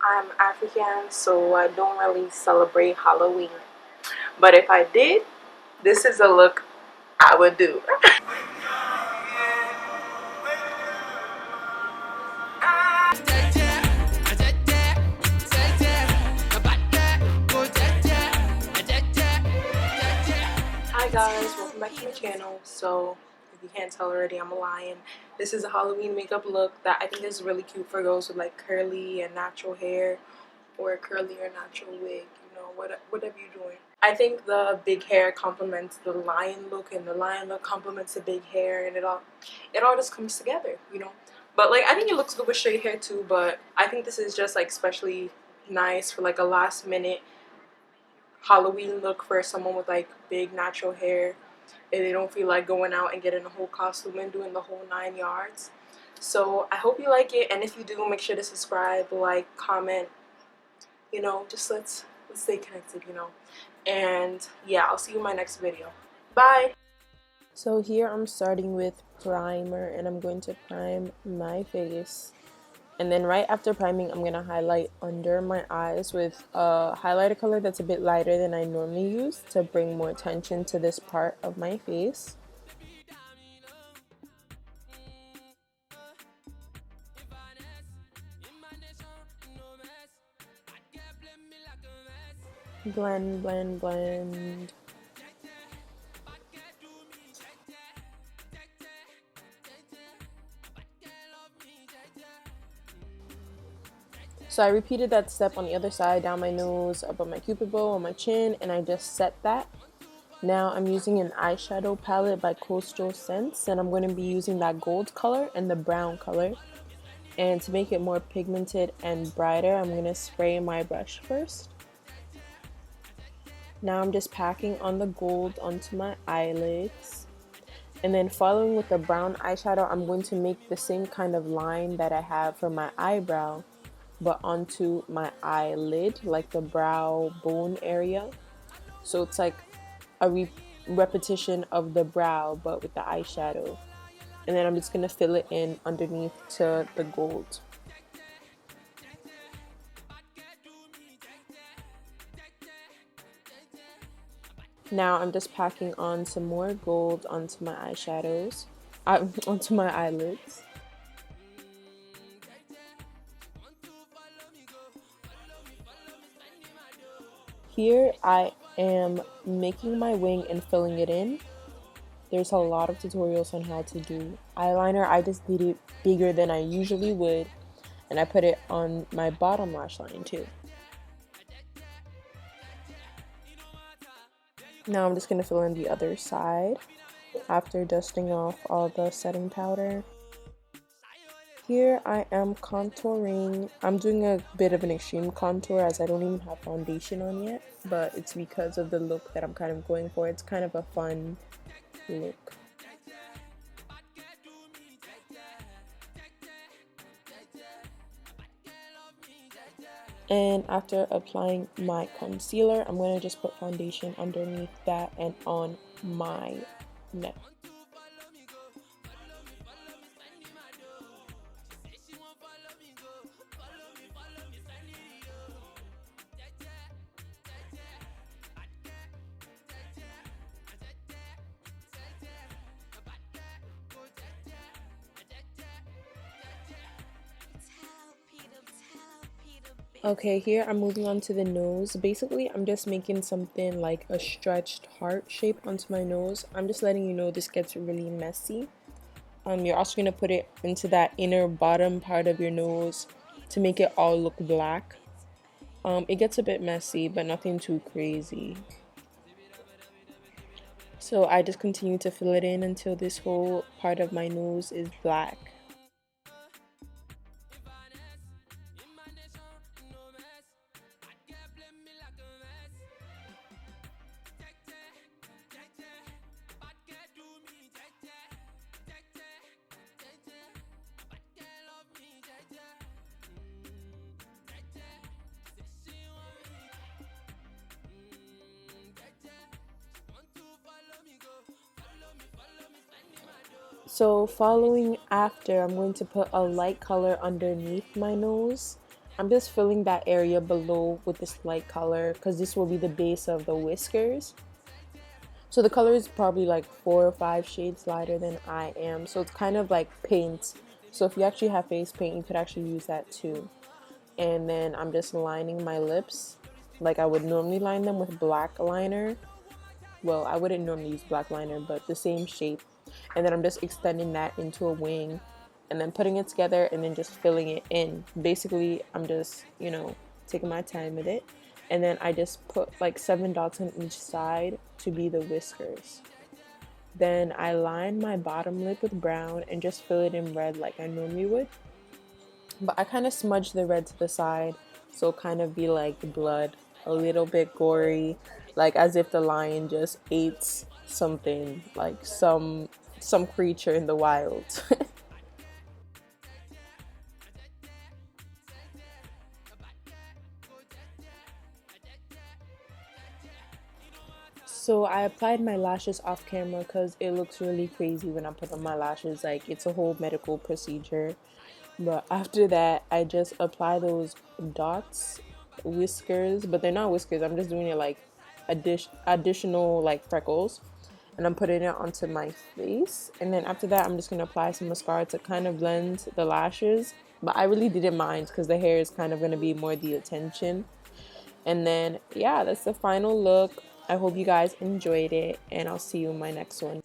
I'm African, so I don't really celebrate Halloween. But if I did, this is a look I would do. Hi guys, welcome back to my channel. So if you can't tell already, I'm a lion. This is a Halloween makeup look that I think is really cute for girls with like curly and natural hair, or a curly or natural wig, whatever you're doing. I think the big hair complements the lion look, and the lion look complements the big hair, and it all just comes together. But like I think it looks good with straight hair too, but I think this is just like especially nice for like a last minute Halloween look for someone with like big natural hair and they don't feel like going out and getting a whole costume and doing the whole 9 yards. So I hope you like it, and if you do, make sure to subscribe, like, comment, just let's stay connected. And yeah, I'll see you in my next video. Bye. So here I'm starting with primer, and I'm going to prime my face. And then right after priming, I'm going to highlight under my eyes with a highlighter color that's a bit lighter than I normally use to bring more attention to this part of my face. Blend, blend, blend. So I repeated that step on the other side, down my nose, above my cupid bow, on my chin, and I just set that. Now I'm using an eyeshadow palette by Coastal Scents, and I'm going to be using that gold color and the brown color. And to make it more pigmented and brighter, I'm going to spray my brush first. Now I'm just packing on the gold onto my eyelids. And then following with the brown eyeshadow, I'm going to make the same kind of line that I have for my eyebrow, but onto my eyelid, like the brow bone area. So it's like a repetition of the brow, but with the eyeshadow. And then I'm just going to fill it in underneath to the gold. Now I'm just packing on some more gold onto my eyeshadows, onto my eyelids. Here I am making my wing and filling it in. There's a lot of tutorials on how to do eyeliner. I just did it bigger than I usually would, and I put it on my bottom lash line too. Now I'm just going to fill in the other side after dusting off all the setting powder. Here I am contouring. I'm doing a bit of an extreme contour as I don't even have foundation on yet, but it's because of the look that I'm kind of going for. It's kind of a fun look. And after applying my concealer, I'm going to just put foundation underneath that and on my neck. Okay, here I'm moving on to the nose. Basically, I'm just making something like a stretched heart shape onto my nose. I'm just letting you know this gets really messy. You're also going to put it into that inner bottom part of your nose to make it all look black. It gets a bit messy, but nothing too crazy. So I just continue to fill it in until this whole part of my nose is black. So following after, I'm going to put a light color underneath my nose. I'm just filling that area below with this light color because this will be the base of the whiskers. So the color is probably like 4 or 5 shades lighter than I am. So it's kind of like paint. So if you actually have face paint, you could actually use that too. And then I'm just lining my lips like I would normally line them with black liner. Well, I wouldn't normally use black liner, but the same shape. And then I'm just extending that into a wing and then putting it together and then just filling it in. Basically, I'm just, taking my time with it. And then I just put like 7 dots on each side to be the whiskers. Then I line my bottom lip with brown and just fill it in red like I normally would. But I kind of smudge the red to the side so kind of be like blood, a little bit gory, like as if the lion just ate something, like some creature in the wild. So I applied my lashes off camera because it looks really crazy when I put on my lashes. Like it's a whole medical procedure. But after that, I just apply those dots, whiskers, but they're not whiskers. I'm just doing it like additional like freckles, and I'm putting it onto my face. And then after that, I'm just gonna apply some mascara to kind of blend the lashes. But I really didn't mind because the hair is kind of gonna be more the attention. And then, yeah, that's the final look. I hope you guys enjoyed it, and I'll see you in my next one.